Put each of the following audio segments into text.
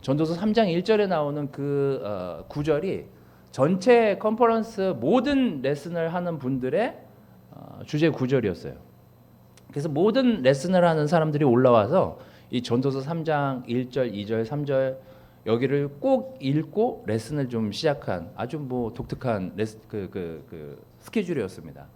전도서 3장 1절에 나오는 그 구절이 전체 컨퍼런스 모든 레슨을 하는 분들의 주제 구절이었어요. 그래서 모든 레슨을 하는 사람들이 올라와서 이 전도서 3장 1절, 2절, 3절 여기를 꼭 읽고 레슨을 좀 시작한 아주 뭐 독특한 스케줄이었습니다.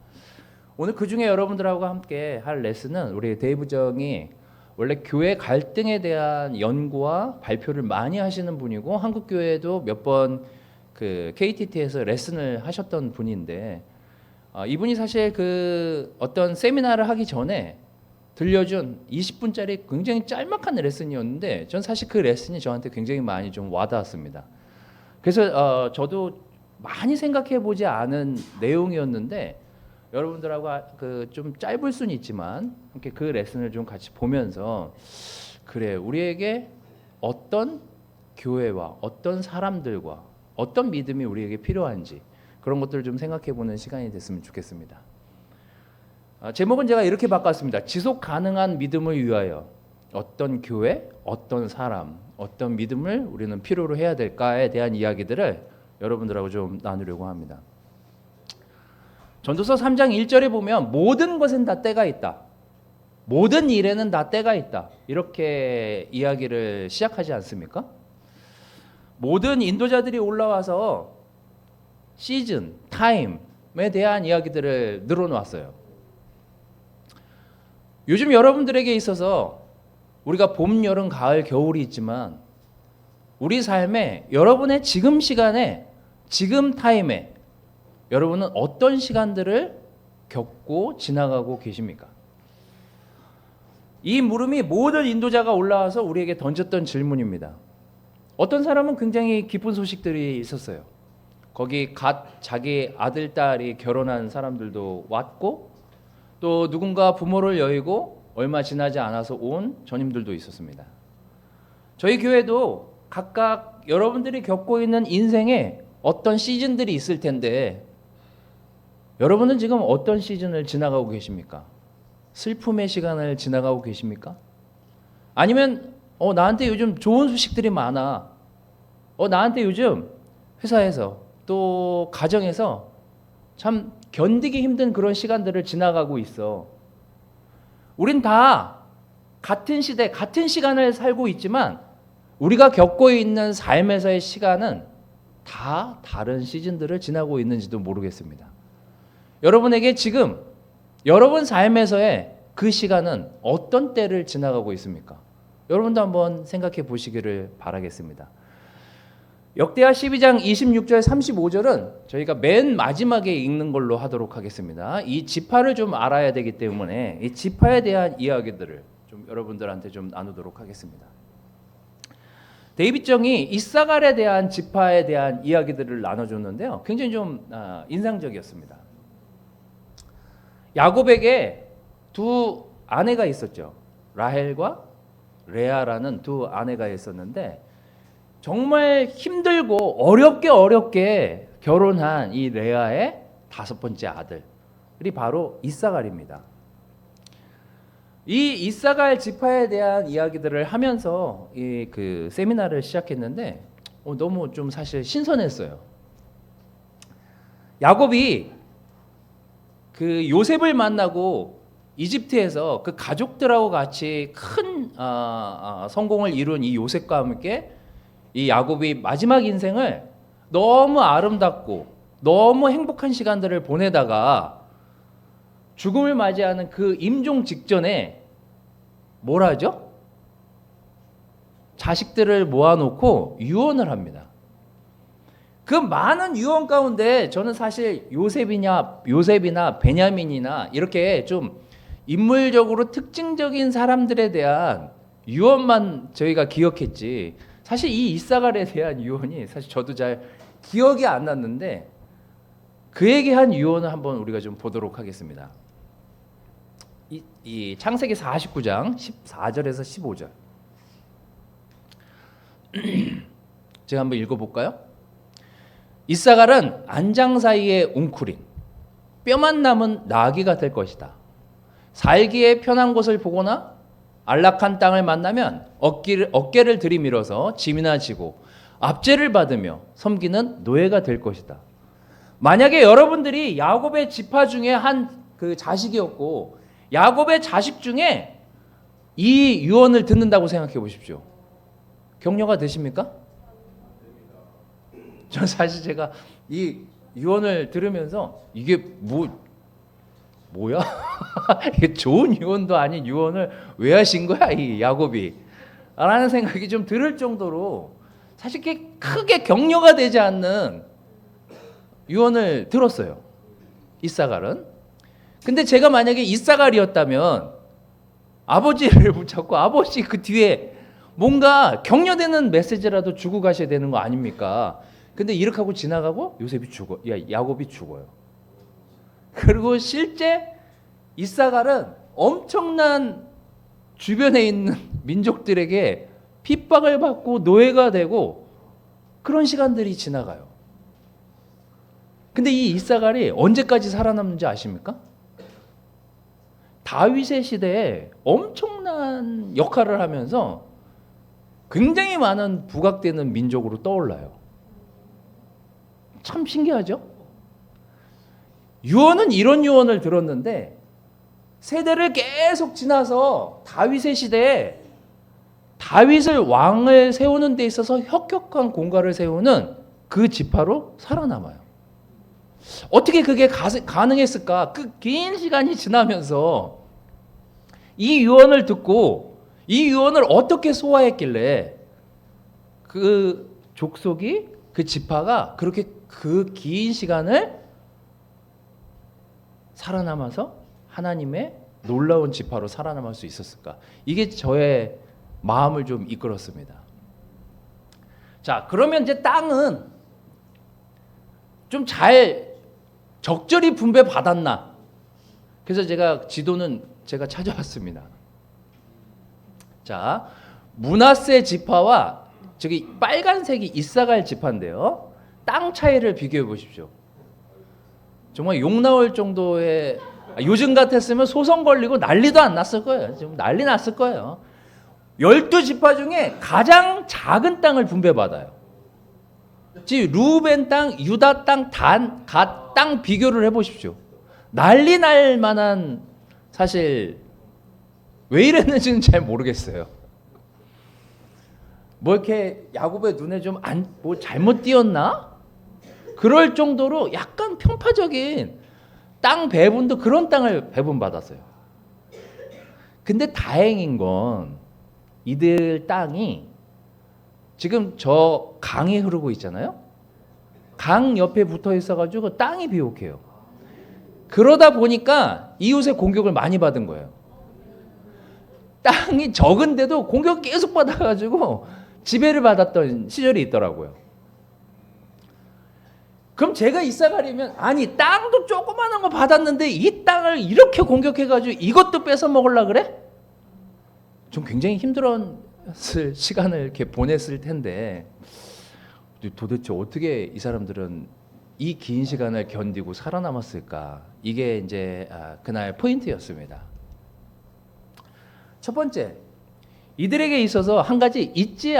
오늘 그 중에 여러분들하고 함께 할 레슨은 우리 데이브 정이 원래 교회 갈등에 대한 연구와 발표를 많이 하시는 분이고 한국 교회에도 몇 번 그 KTT에서 레슨을 하셨던 분인데 이분이 사실 그 어떤 세미나를 하기 전에 들려준 20분짜리 굉장히 짤막한 레슨이었는데 전 사실 그 레슨이 저한테 굉장히 많이 좀 와닿았습니다. 그래서 저도 많이 생각해 보지 않은 내용이었는데 여러분들하고 그 좀 짧을 수는 있지만 이렇게 그 레슨을 좀 같이 보면서 그래 우리에게 어떤 교회와 어떤 사람들과 어떤 믿음이 우리에게 필요한지 그런 것들을 좀 생각해 보는 시간이 됐으면 좋겠습니다. 제목은 제가 이렇게 바꿨습니다. 지속 가능한 믿음을 위하여 어떤 교회, 어떤 사람, 어떤 믿음을 우리는 필요로 해야 될까에 대한 이야기들을 여러분들하고 좀 나누려고 합니다. 전도서 3장 1절에 보면 모든 것엔 다 때가 있다. 모든 일에는 다 때가 있다. 이렇게 이야기를 시작하지 않습니까? 모든 인도자들이 올라와서 시즌, 타임에 대한 이야기들을 늘어놓았어요. 요즘 여러분들에게 있어서 우리가 봄, 여름, 가을, 겨울이 있지만 우리 삶에 여러분의 지금 시간에 지금 타임에 여러분은 어떤 시간들을 겪고 지나가고 계십니까? 이 물음이 모든 인도자가 올라와서 우리에게 던졌던 질문입니다. 어떤 사람은 굉장히 기쁜 소식들이 있었어요. 거기 갓 자기 아들, 딸이 결혼한 사람들도 왔고 또 누군가 부모를 여의고 얼마 지나지 않아서 온 전임들도 있었습니다. 저희 교회도 각각 여러분들이 겪고 있는 인생에 어떤 시즌들이 있을 텐데 여러분은 지금 어떤 시즌을 지나가고 계십니까? 슬픔의 시간을 지나가고 계십니까? 아니면 나한테 요즘 좋은 소식들이 많아. 나한테 요즘 회사에서 또 가정에서 참 견디기 힘든 그런 시간들을 지나가고 있어. 우린 다 같은 시대, 같은 시간을 살고 있지만 우리가 겪고 있는 삶에서의 시간은 다 다른 시즌들을 지나고 있는지도 모르겠습니다. 여러분에게 지금 여러분 삶에서의 그 시간은 어떤 때를 지나가고 있습니까? 여러분도 한번 생각해 보시기를 바라겠습니다. 역대하 12장 26절 35절은 저희가 맨 마지막에 읽는 걸로 하도록 하겠습니다. 이 지파를 좀 알아야 되기 때문에 이 지파에 대한 이야기들을 좀 여러분들한테 좀 나누도록 하겠습니다. 데이빗 정이 이사갈에 대한 지파에 대한 이야기들을 나눠줬는데요. 굉장히 좀 인상적이었습니다. 야곱에게 두 아내가 있었죠. 라헬과 레아라는 두 아내가 있었는데 정말 힘들고 어렵게 결혼한 이 레아의 다섯 번째 아들이 바로 이사갈입니다. 이 이사갈 지파에 대한 이야기들을 하면서 그 세미나를 시작했는데 너무 좀 사실 신선했어요. 야곱이 그 요셉을 만나고 이집트에서 그 가족들하고 같이 큰 성공을 이룬 이 요셉과 함께 이 야곱이 마지막 인생을 너무 아름답고 너무 행복한 시간들을 보내다가 죽음을 맞이하는 그 임종 직전에 뭘 하죠? 자식들을 모아놓고 유언을 합니다. 그 많은 유언 가운데 저는 사실 요셉이나 베냐민이나 이렇게 좀 인물적으로 특징적인 사람들에 대한 유언만 저희가 기억했지 사실 이 이사갈에 대한 유언이 사실 저도 잘 기억이 안 났는데 그에게 한 유언을 한번 우리가 좀 보도록 하겠습니다. 이 창세기 49장 14절에서 15절 제가 한번 읽어볼까요? 이사갈은 안장 사이에 웅크린 뼈만 남은 나귀가 될 것이다. 살기에 편한 곳을 보거나 안락한 땅을 만나면 어깨를 들이밀어서 짐이나 지고 압제를 받으며 섬기는 노예가 될 것이다. 만약에 여러분들이 야곱의 지파 중에 한 그 자식이었고 야곱의 자식 중에 이 유언을 듣는다고 생각해 보십시오. 격려가 되십니까? 저 사실 제가 이 유언을 들으면서 이게 뭐야? 이게 좋은 유언도 아닌 유언을 왜 하신 거야, 이 야곱이? 라는 생각이 좀 들을 정도로 사실 크게 격려가 되지 않는 유언을 들었어요. 이사갈은. 근데 제가 만약에 이사갈이었다면 아버지를 붙잡고 아버지 그 뒤에 뭔가 격려되는 메시지라도 주고 가셔야 되는 거 아닙니까? 근데 이렇게 하고 지나가고 야곱이 죽어요. 그리고 실제 이사갈은 엄청난 주변에 있는 민족들에게 핍박을 받고 노예가 되고 그런 시간들이 지나가요. 근데 이 이사갈이 언제까지 살아남는지 아십니까? 다윗의 시대에 엄청난 역할을 하면서 굉장히 많은 부각되는 민족으로 떠올라요. 참 신기하죠? 유언은 이런 유언을 들었는데 세대를 계속 지나서 다윗의 시대에 다윗을 왕을 세우는 데 있어서 혁혁한 공과를 세우는 그 지파로 살아남아요. 어떻게 그게 가능했을까? 그 긴 시간이 지나면서 이 유언을 듣고 이 유언을 어떻게 소화했길래 그 족속이 그 지파가 그렇게 그 긴 시간을 살아남아서 하나님의 놀라운 지파로 살아남을 수 있었을까? 이게 저의 마음을 좀 이끌었습니다. 자, 그러면 이제 땅은 좀 잘 적절히 분배 받았나? 그래서 제가 지도는 제가 찾아왔습니다. 자, 므낫세 지파와 저기 빨간색이 이사갈 지파인데요. 땅 차이를 비교해 보십시오. 정말 욕 나올 정도의, 요즘 같았으면 소송 걸리고 난리도 안 났을 거예요. 지금 난리 났을 거예요. 12지파 중에 가장 작은 땅을 분배받아요. 지금 루벤 땅, 유다 땅, 갓 땅 비교를 해보십시오. 난리 날 만한, 사실 왜 이랬는지는 잘 모르겠어요. 뭐 이렇게 야곱의 눈에 좀 뭐 잘못 띄었나? 그럴 정도로 약간 편파적인 땅 배분도 그런 땅을 배분받았어요. 근데 다행인 건 이들 땅이 지금 저 강이 흐르고 있잖아요. 강 옆에 붙어 있어가지고 땅이 비옥해요. 그러다 보니까 이웃의 공격을 많이 받은 거예요. 땅이 적은데도 공격 계속 받아가지고 지배를 받았던 시절이 있더라고요. 그럼 제가 이사갈이면 아니 땅도 조그마한 거 받았는데 이 땅을 이렇게 공격해가지고 이것도 뺏어 먹으려고 그래? 좀 굉장히 힘들었을 시간을 이렇게 보냈을 텐데 도대체 어떻게 이 사람들은 이 긴 시간을 견디고 살아남았을까? 이게 이제 그날 포인트였습니다. 첫 번째, 이들에게 있어서 한 가지 잊지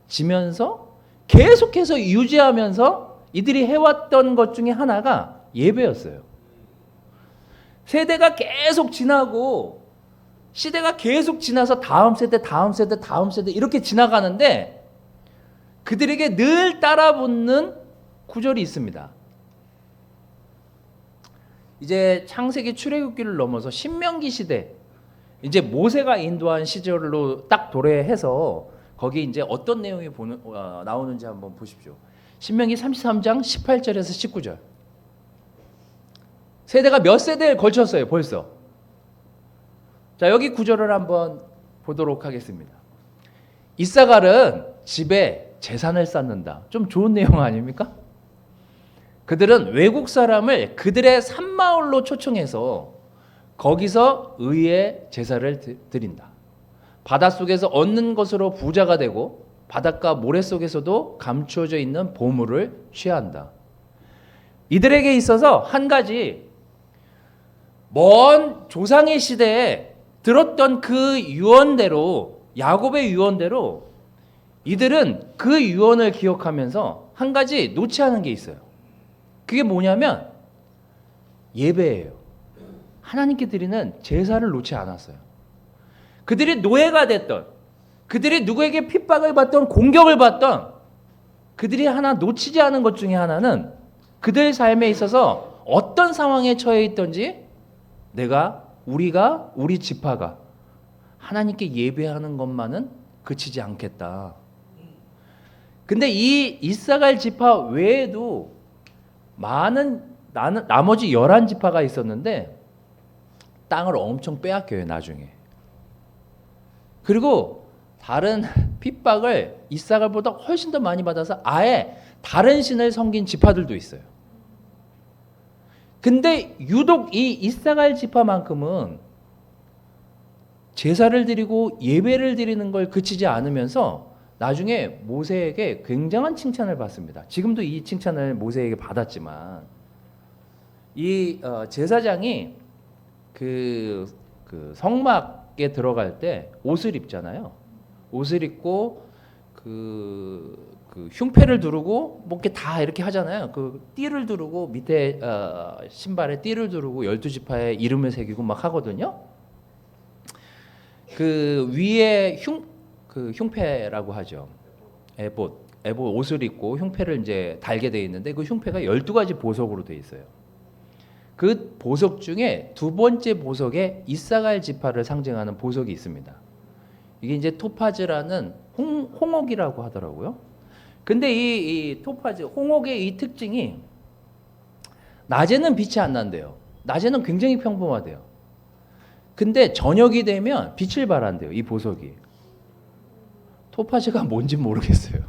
않아지면서 계속해서 유지하면서 이들이 해왔던 것 중에 하나가 예배였어요. 세대가 계속 지나고 시대가 계속 지나서 다음 세대, 다음 세대, 다음 세대 이렇게 지나가는데 그들에게 늘 따라붙는 구절이 있습니다. 이제 창세기 출애굽기를 넘어서 신명기 시대, 이제 모세가 인도한 시절로 딱 도래해서 거기 이제 어떤 내용이 나오는지 한번 보십시오. 신명기 33장 18절에서 19절. 세대가 몇 세대에 걸쳤어요, 벌써. 자, 여기 구절을 한번 보도록 하겠습니다. 이사갈은 집에 재산을 쌓는다. 좀 좋은 내용 아닙니까? 그들은 외국 사람을 그들의 산마을로 초청해서 거기서 의의 제사를 드린다. 바닷속에서 얻는 것으로 부자가 되고 바닷가 모래 속에서도 감추어져 있는 보물을 취한다. 이들에게 있어서 한 가지 먼 조상의 시대에 들었던 그 유언대로, 야곱의 유언대로 이들은 그 유언을 기억하면서 한 가지 놓지 않은 게 있어요. 그게 뭐냐면 예배예요. 하나님께 드리는 제사를 놓지 않았어요. 그들이 노예가 됐던, 그들이 누구에게 핍박을 받던, 공격을 받던, 그들이 하나 놓치지 않은 것 중에 하나는 그들 삶에 있어서 어떤 상황에 처해 있든지 우리 지파가 하나님께 예배하는 것만은 그치지 않겠다. 근데 이 이사갈 지파 외에도 많은 나머지 11지파가 있었는데 땅을 엄청 빼앗겨요, 나중에. 그리고 다른 핍박을 이사갈보다 훨씬 더 많이 받아서 아예 다른 신을 섬긴 지파들도 있어요. 근데 유독 이 이사갈 지파만큼은 제사를 드리고 예배를 드리는 걸 그치지 않으면서 나중에 모세에게 굉장한 칭찬을 받습니다. 지금도 이 칭찬을 모세에게 받았지만 이 제사장이 그 성막에 들어갈 때 옷을 입잖아요. 옷을 입고 그 흉패를 두르고 뭐 이렇게 다 이렇게 하잖아요. 그 띠를 두르고 밑에 신발에 띠를 두르고 12지파의 이름을 새기고 막 하거든요. 그 위에 흉패라고 하죠. 에봇 옷을 입고 흉패를 이제 달게 돼 있는데 그 흉패가 12가지 보석으로 돼 있어요. 그 보석 중에 두 번째 보석에 이사갈 지파를 상징하는 보석이 있습니다. 이게 이제 토파즈라는 홍옥이라고 하더라고요. 근데 이 토파즈, 홍옥의 이 특징이 낮에는 빛이 안 난대요. 낮에는 굉장히 평범하대요. 근데 저녁이 되면 빛을 발한대요, 이 보석이. 토파즈가 뭔지 모르겠어요.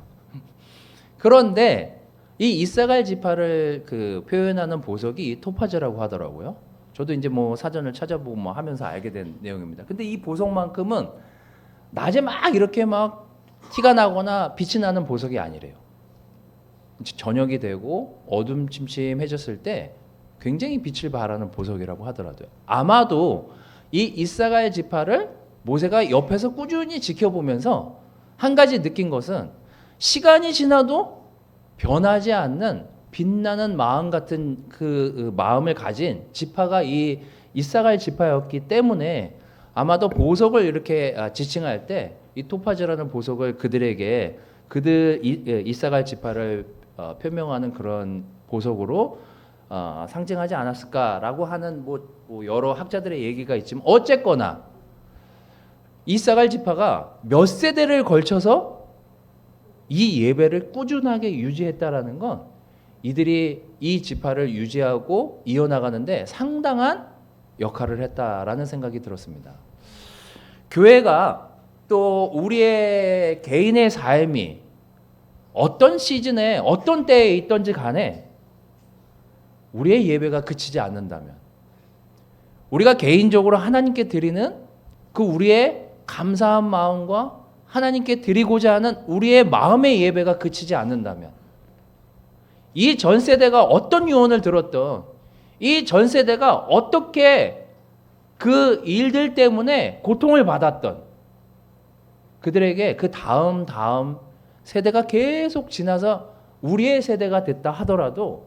그런데 이 이사갈 지파를 표현하는 보석이 토파즈라고 하더라고요. 저도 이제 뭐 사전을 찾아보고 뭐 하면서 알게 된 내용입니다. 근데 이 보석만큼은 낮에 막 이렇게 막 티가 나거나 빛이 나는 보석이 아니래요. 저녁이 되고 어둠침침해졌을 때 굉장히 빛을 발하는 보석이라고 하더라고요. 아마도 이 이사갈 지파를 모세가 옆에서 꾸준히 지켜보면서 한 가지 느낀 것은 시간이 지나도 변하지 않는 빛나는 마음 같은 그 마음을 가진 지파가 이 이사갈 지파였기 때문에 아마도 보석을 이렇게 지칭할 때 이 토파즈라는 보석을 그들에게 이사갈 지파를 표명하는 그런 보석으로 상징하지 않았을까라고 하는 뭐 여러 학자들의 얘기가 있지만 어쨌거나 이사갈 지파가 몇 세대를 걸쳐서 이 예배를 꾸준하게 유지했다라는 건 이들이 이 지파를 유지하고 이어나가는데 상당한 역할을 했다라는 생각이 들었습니다. 교회가 또 우리의 개인의 삶이 어떤 시즌에 어떤 때에 있던지 간에 우리의 예배가 그치지 않는다면 우리가 개인적으로 하나님께 드리는 그 우리의 감사한 마음과 하나님께 드리고자 하는 우리의 마음의 예배가 그치지 않는다면 이 전 세대가 어떤 유언을 들었던 이 전 세대가 어떻게 그 일들 때문에 고통을 받았던 그들에게 그 다음 세대가 계속 지나서 우리의 세대가 됐다 하더라도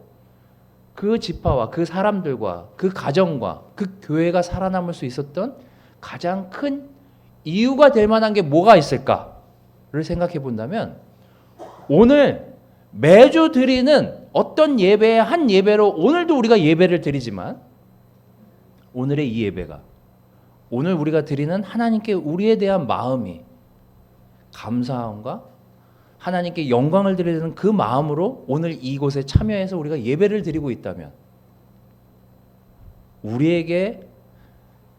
그 지파와 그 사람들과 그 가정과 그 교회가 살아남을 수 있었던 가장 큰 이유가 될 만한 게 뭐가 있을까를 생각해 본다면 오늘 매주 드리는 어떤 예배의 한 예배로 오늘도 우리가 예배를 드리지만 오늘의 이 예배가 오늘 우리가 드리는 하나님께 우리에 대한 마음이 감사함과 하나님께 영광을 드리는 그 마음으로 오늘 이곳에 참여해서 우리가 예배를 드리고 있다면 우리에게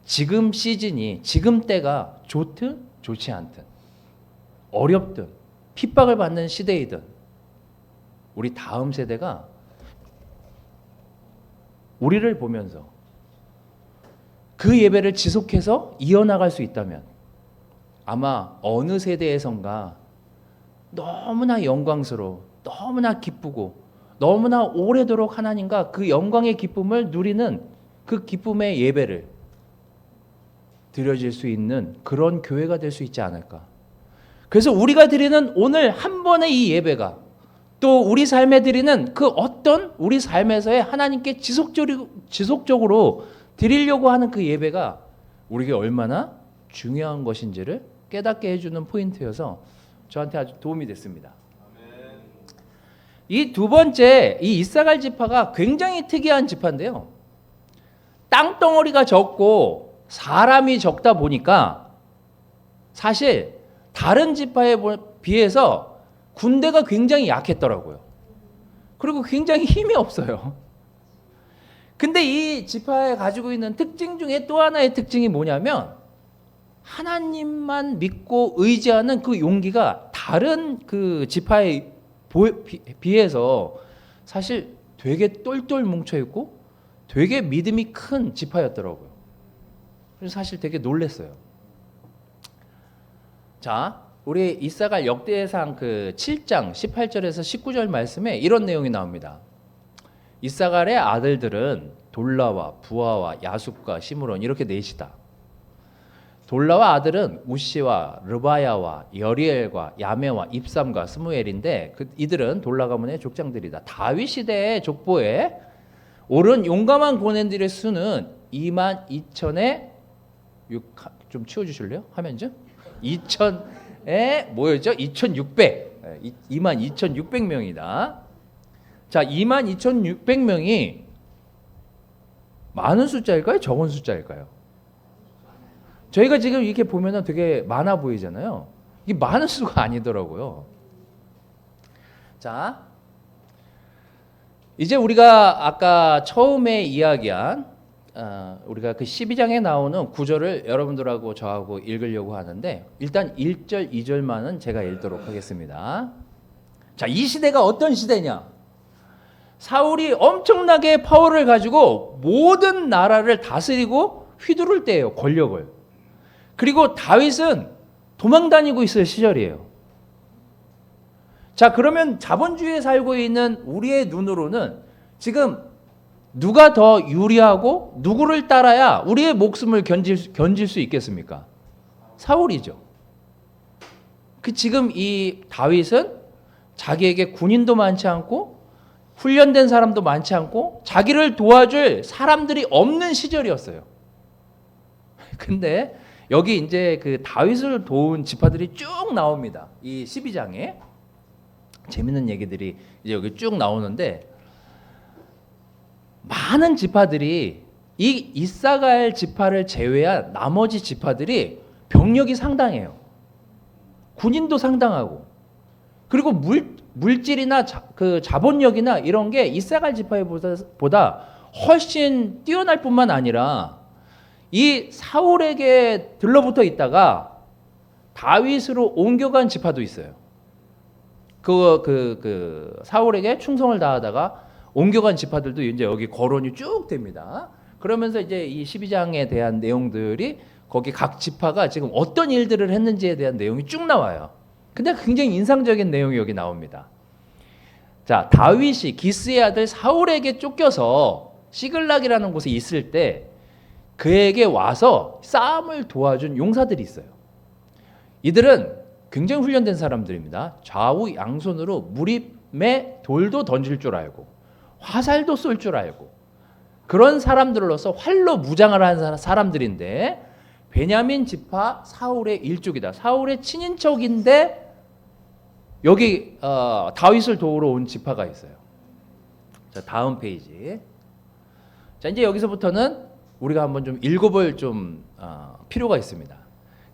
지금 시즌이 지금 때가 좋든 좋지 않든 어렵든 핍박을 받는 시대이든 우리 다음 세대가 우리를 보면서 그 예배를 지속해서 이어나갈 수 있다면 아마 어느 세대에선가 너무나 영광스러워 너무나 기쁘고 너무나 오래도록 하나님과 그 영광의 기쁨을 누리는 그 기쁨의 예배를 드려질 수 있는 그런 교회가 될 수 있지 않을까. 그래서 우리가 드리는 오늘 한 번의 이 예배가 또 우리 삶에 드리는 그 어떤 우리 삶에서의 하나님께 지속적으로 드리려고 하는 그 예배가 우리에게 얼마나 중요한 것인지를 깨닫게 해주는 포인트여서 저한테 아주 도움이 됐습니다. 이 두 번째, 이 이사갈 지파가 굉장히 특이한 지파인데요. 땅덩어리가 적고 사람이 적다 보니까 사실 다른 지파에 비해서 군대가 굉장히 약했더라고요. 그리고 굉장히 힘이 없어요. 근데 이 지파에 가지고 있는 특징 중에 또 하나의 특징이 뭐냐면 하나님만 믿고 의지하는 그 용기가 다른 그 지파에 비해서 사실 되게 똘똘 뭉쳐있고 되게 믿음이 큰 지파였더라고요. 그래서 사실 되게 놀랐어요. 자, 우리 이사갈 역대상 그 7장 18절에서 19절 말씀에 이런 내용이 나옵니다. 이사갈의 아들들은 돌라와 부하와 야숫과 시므론 이렇게 넷이다. 돌라와 아들은 우시와 르바야와 여리엘과 야메와 입삼과 스무엘인데 이들은 돌라 가문의 족장들이다. 다윗 시대의 족보에 오른 용감한 고난들의 수는 22,000에 좀 치워주실래요? 화면 좀 2,000에 뭐였죠? 2,600 22,600명이다. 자, 22,600명이 많은 숫자일까요? 적은 숫자일까요? 저희가 지금 이렇게 보면 되게 많아 보이잖아요. 이게 많은 수가 아니더라고요. 자, 이제 우리가 아까 처음에 이야기한 우리가 그 12장에 나오는 구절을 여러분들하고 저하고 읽으려고 하는데 일단 1절, 2절만은 제가 읽도록 하겠습니다. 자, 이 시대가 어떤 시대냐? 사울이 엄청나게 파워를 가지고 모든 나라를 다스리고 휘두를 때예요, 권력을. 그리고 다윗은 도망다니고 있을 시절이에요. 자, 그러면 자본주의에 살고 있는 우리의 눈으로는 지금 누가 더 유리하고 누구를 따라야 우리의 목숨을 견질 수 있겠습니까? 사울이죠. 지금 이 다윗은 자기에게 군인도 많지 않고 훈련된 사람도 많지 않고 자기를 도와줄 사람들이 없는 시절이었어요. 근데 여기 이제 그 다윗을 도운 지파들이 쭉 나옵니다. 이 12장에 재밌는 얘기들이 이제 여기 쭉 나오는데 많은 지파들이 이 이사갈 지파를 제외한 나머지 지파들이 병력이 상당해요. 군인도 상당하고 그리고 물질이나 그 자본력이나 이런 게 이사갈 지파보다 훨씬 뛰어날 뿐만 아니라 이 사울에게 들러붙어 있다가 다윗으로 옮겨간 지파도 있어요. 사울에게 충성을 다하다가 옮겨간 지파들도 이제 여기 거론이 쭉 됩니다. 그러면서 이제 이 12장에 대한 내용들이 거기 각 지파가 지금 어떤 일들을 했는지에 대한 내용이 쭉 나와요. 근데 굉장히 인상적인 내용이 여기 나옵니다. 자, 다윗이 기스의 아들 사울에게 쫓겨서 시글락이라는 곳에 있을 때 그에게 와서 싸움을 도와준 용사들이 있어요. 이들은 굉장히 훈련된 사람들입니다. 좌우 양손으로 무립에 돌도 던질 줄 알고 화살도 쏠 줄 알고 그런 사람들로서 활로 무장을 한 사람들인데 베냐민 지파 사울의 일족이다. 사울의 친인척인데 여기 다윗을 도우러 온 지파가 있어요. 자, 다음 페이지. 자, 이제 여기서부터는 우리가 한번 좀 읽어볼 필요가 있습니다.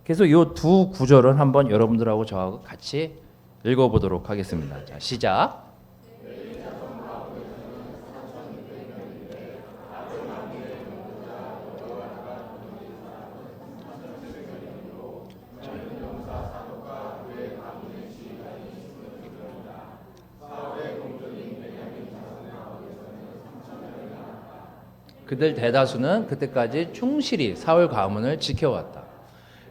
그래서 이 두 구절은 한번 여러분들하고 저하고 같이 읽어보도록 하겠습니다. 자, 시작. 그들 대다수는 그때까지 충실히 사울 가문을 지켜왔다.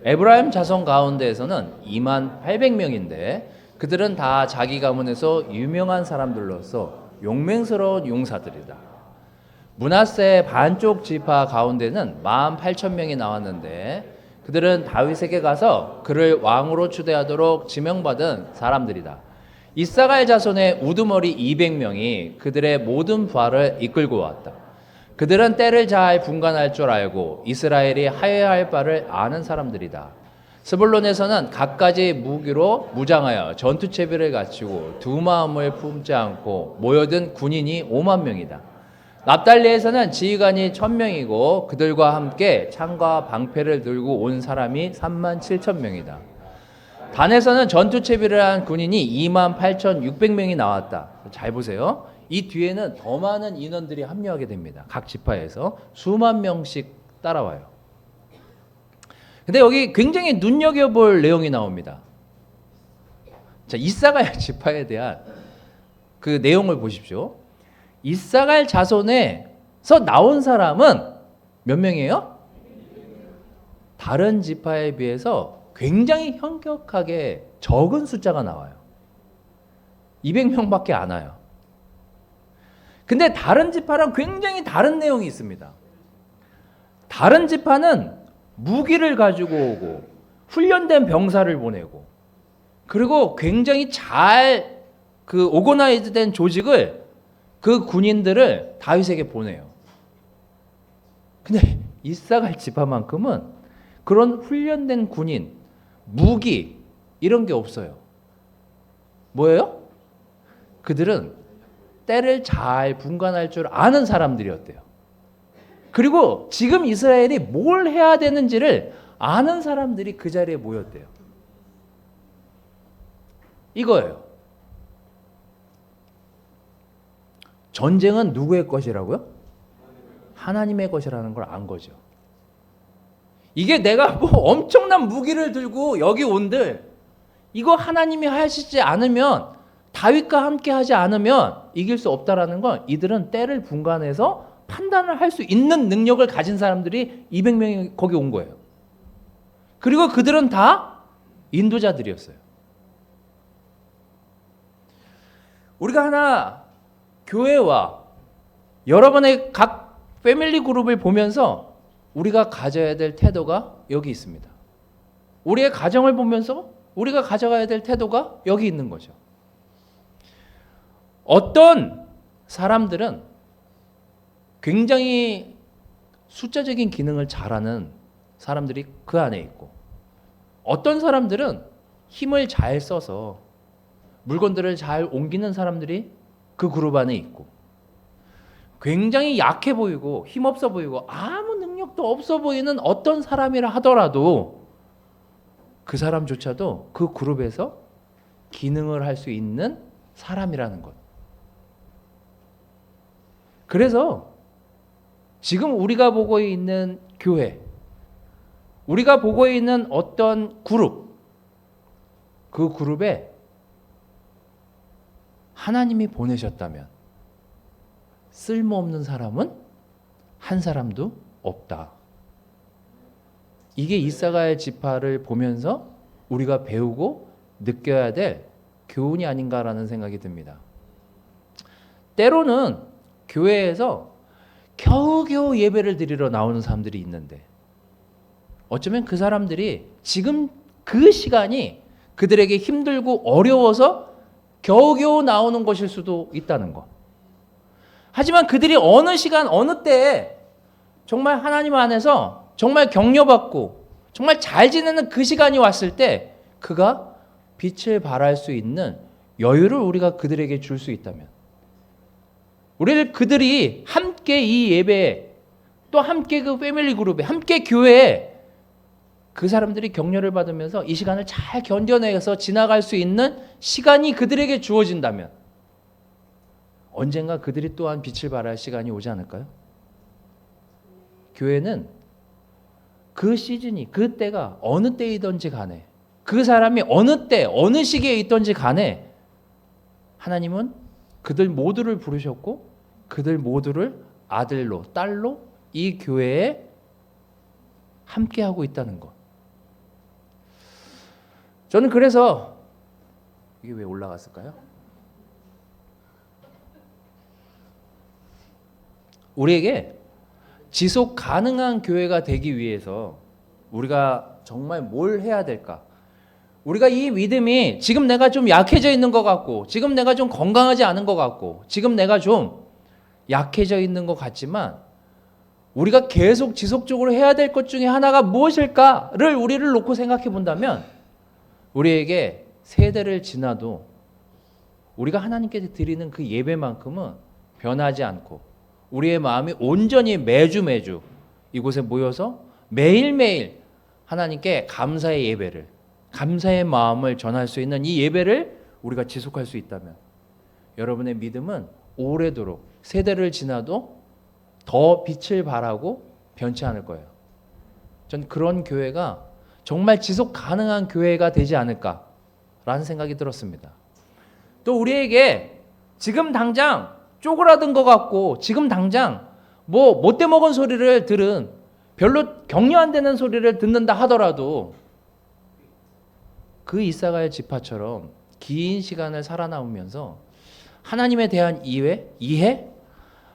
에브라임 자손 가운데에서는 28,000명인데 그들은 다 자기 가문에서 유명한 사람들로서 용맹스러운 용사들이다. 므낫세 반쪽 지파 가운데는 18,000명이 나왔는데 그들은 다윗에게 가서 그를 왕으로 추대하도록 지명받은 사람들이다. 이사갈 자손의 우두머리 200명이 그들의 모든 부하를 이끌고 왔다. 그들은 때를 잘 분간할 줄 알고 이스라엘이 하여야 할 바를 아는 사람들이다. 스불론에서는 갖가지 무기로 무장하여 전투 채비를 갖추고 두 마음을 품지 않고 모여든 군인이 5만 명이다. 납달리에서는 지휘관이 1000명이고 그들과 함께 창과 방패를 들고 온 사람이 3만 7천 명이다. 단에서는 전투 채비를 한 군인이 2만 8,600명이 나왔다. 잘 보세요. 이 뒤에는 더 많은 인원들이 합류하게 됩니다. 각 지파에서 수만 명씩 따라와요. 근데 여기 굉장히 눈여겨볼 내용이 나옵니다. 자, 이사갈 지파에 대한 그 내용을 보십시오. 이사갈 자손에서 나온 사람은 몇 명이에요? 다른 지파에 비해서 굉장히 현격하게 적은 숫자가 나와요. 200명밖에 안 와요. 근데 다른 지파랑 굉장히 다른 내용이 있습니다. 다른 지파는 무기를 가지고 오고 훈련된 병사를 보내고 그리고 굉장히 잘 그 오거나이즈된 조직을 그 군인들을 다윗에게 보내요. 근데 이사갈 지파만큼은 그런 훈련된 군인, 무기 이런 게 없어요. 뭐예요? 그들은 때를 잘 분간할 줄 아는 사람들이었대요. 그리고 지금 이스라엘이 뭘 해야 되는지를 아는 사람들이 그 자리에 모였대요. 이거예요. 전쟁은 누구의 것이라고요? 하나님의 것이라는 걸 안 거죠. 이게 내가 뭐 엄청난 무기를 들고 여기 온들 이거 하나님이 하시지 않으면 다윗과 함께 하지 않으면 이길 수 없다라는 건 이들은 때를 분간해서 판단을 할 수 있는 능력을 가진 사람들이 200명이 거기 온 거예요. 그리고 그들은 다 인도자들이었어요. 우리가 하나 교회와 여러분의 각 패밀리 그룹을 보면서 우리가 가져야 될 태도가 여기 있습니다. 우리의 가정을 보면서 우리가 가져가야 될 태도가 여기 있는 거죠. 어떤 사람들은 굉장히 숫자적인 기능을 잘하는 사람들이 그 안에 있고 어떤 사람들은 힘을 잘 써서 물건들을 잘 옮기는 사람들이 그 그룹 안에 있고 굉장히 약해 보이고 힘없어 보이고 아무 능력도 없어 보이는 어떤 사람이라 하더라도 그 사람조차도 그 그룹에서 기능을 할 수 있는 사람이라는 것. 그래서 지금 우리가 보고 있는 교회, 우리가 보고 있는 어떤 그룹, 그 그룹에 하나님이 보내셨다면 쓸모없는 사람은 한 사람도 없다. 이게 이사갈 지파를 보면서 우리가 배우고 느껴야 될 교훈이 아닌가라는 생각이 듭니다. 때로는 교회에서 겨우겨우 예배를 드리러 나오는 사람들이 있는데 어쩌면 그 사람들이 지금 그 시간이 그들에게 힘들고 어려워서 겨우겨우 나오는 것일 수도 있다는 것. 하지만 그들이 어느 시간 어느 때에 정말 하나님 안에서 정말 격려받고 정말 잘 지내는 그 시간이 왔을 때 그가 빛을 발할 수 있는 여유를 우리가 그들에게 줄 수 있다면 우리를 그들이 함께 이 예배에 또 함께 그 패밀리 그룹에 함께 교회에 그 사람들이 격려를 받으면서 이 시간을 잘 견뎌내서 지나갈 수 있는 시간이 그들에게 주어진다면 언젠가 그들이 또한 빛을 발할 시간이 오지 않을까요? 교회는 그 시즌이 그 때가 어느 때이든지 간에 그 사람이 어느 때 어느 시기에 있든지 간에 하나님은 그들 모두를 부르셨고 그들 모두를 아들로 딸로 이 교회에 함께하고 있다는 것. 저는 그래서 이게 왜 올라갔을까요? 우리에게 지속 가능한 교회가 되기 위해서 우리가 정말 뭘 해야 될까? 우리가 이 믿음이 지금 내가 좀 약해져 있는 것 같고, 지금 내가 좀 건강하지 않은 것 같고, 지금 내가 좀 약해져 있는 것 같지만, 우리가 계속 지속적으로 해야 될 것 중에 하나가 무엇일까를 우리를 놓고 생각해 본다면, 우리에게 세대를 지나도 우리가 하나님께 드리는 그 예배만큼은 변하지 않고, 우리의 마음이 온전히 매주 이곳에 모여서 매일매일 하나님께 감사의 예배를, 감사의 마음을 전할 수 있는 이 예배를 우리가 지속할 수 있다면, 여러분의 믿음은 오래도록 세대를 지나도 더 빛을 발하고 변치 않을 거예요. 전 그런 교회가 정말 지속 가능한 교회가 되지 않을까라는 생각이 들었습니다. 또 우리에게 지금 당장 쪼그라든 것 같고, 지금 당장 뭐 못돼 먹은 소리를 들은, 별로 격려 안 되는 소리를 듣는다 하더라도 그 이사가의 지파처럼 긴 시간을 살아남으면서 하나님에 대한 이해,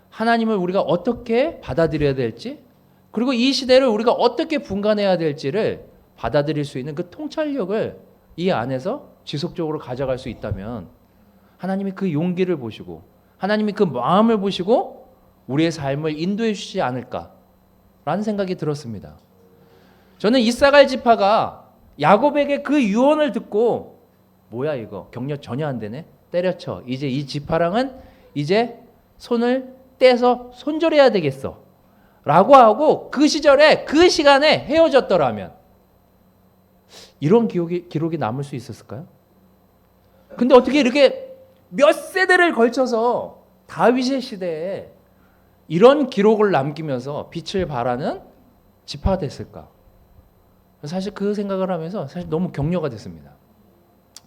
하나님을 우리가 어떻게 받아들여야 될지, 그리고 이 시대를 우리가 어떻게 분간해야 될지를 받아들일 수 있는 그 통찰력을 이 안에서 지속적으로 가져갈 수 있다면, 하나님이 그 용기를 보시고, 하나님이 그 마음을 보시고 우리의 삶을 인도해 주시지 않을까라는 생각이 들었습니다. 저는 이사갈 지파가 야곱에게 그 유언을 듣고, 뭐야 이거 격려 전혀 안 되네, 때려쳐, 이제 이 지파랑은 이제 손을 떼서 손절해야 되겠어 라고 하고 그 시절에 그 시간에 헤어졌더라면 이런 기록이 남을 수 있었을까요? 근데 어떻게 이렇게 몇 세대를 걸쳐서 다윗의 시대에 이런 기록을 남기면서 빛을 발하는 지파가 됐을까? 사실 그 생각을 하면서 사실 너무 격려가 됐습니다.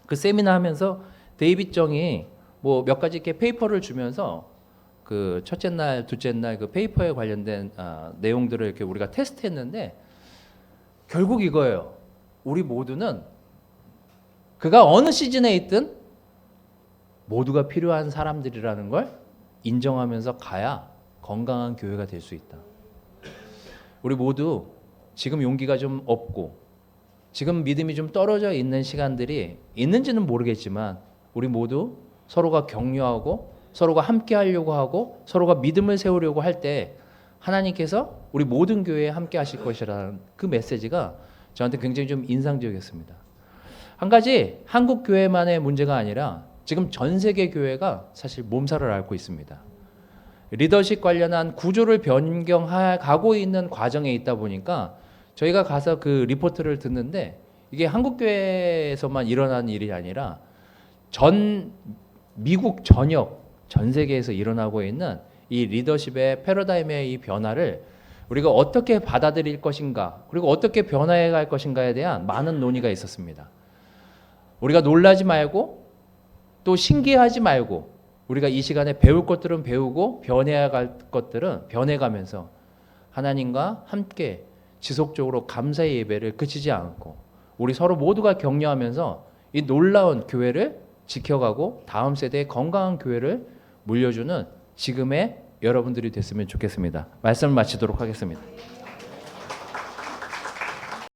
그 세미나 하면서 데이빗 정이 뭐 몇 가지 이렇게 페이퍼를 주면서 그 첫째 날, 둘째 날 그 페이퍼에 관련된 내용들을 이렇게 우리가 테스트했는데, 결국 이거예요. 우리 모두는 그가 어느 시즌에 있든 모두가 필요한 사람들이라는 걸 인정하면서 가야 건강한 교회가 될 수 있다. 우리 모두 지금 용기가 좀 없고 지금 믿음이 좀 떨어져 있는 시간들이 있는지는 모르겠지만, 우리 모두 서로가 격려하고 서로가 함께 하려고 하고 서로가 믿음을 세우려고 할 때 하나님께서 우리 모든 교회에 함께 하실 것이라는 그 메시지가 저한테 굉장히 좀 인상적이었습니다. 한 가지 한국 교회만의 문제가 아니라 지금 전 세계 교회가 사실 몸살을 앓고 있습니다. 리더십 관련한 구조를 변경하고 있는 과정에 있다 보니까 저희가 가서 그 리포트를 듣는데, 이게 한국 교회에서만 일어나는 일이 아니라 미국 전역 전 세계에서 일어나고 있는 이 리더십의 패러다임의 이 변화를 우리가 어떻게 받아들일 것인가, 그리고 어떻게 변화해 갈 것인가에 대한 많은 논의가 있었습니다. 우리가 놀라지 말고 또 신기하지 말고, 우리가 이 시간에 배울 것들은 배우고 변해야 갈 것들은 변해가면서 하나님과 함께 지속적으로 감사의 예배를 그치지 않고 우리 서로 모두가 격려하면서 이 놀라운 교회를 지켜가고 다음 세대의 건강한 교회를 물려주는 지금의 여러분들이 됐으면 좋겠습니다. 말씀을 마치도록 하겠습니다.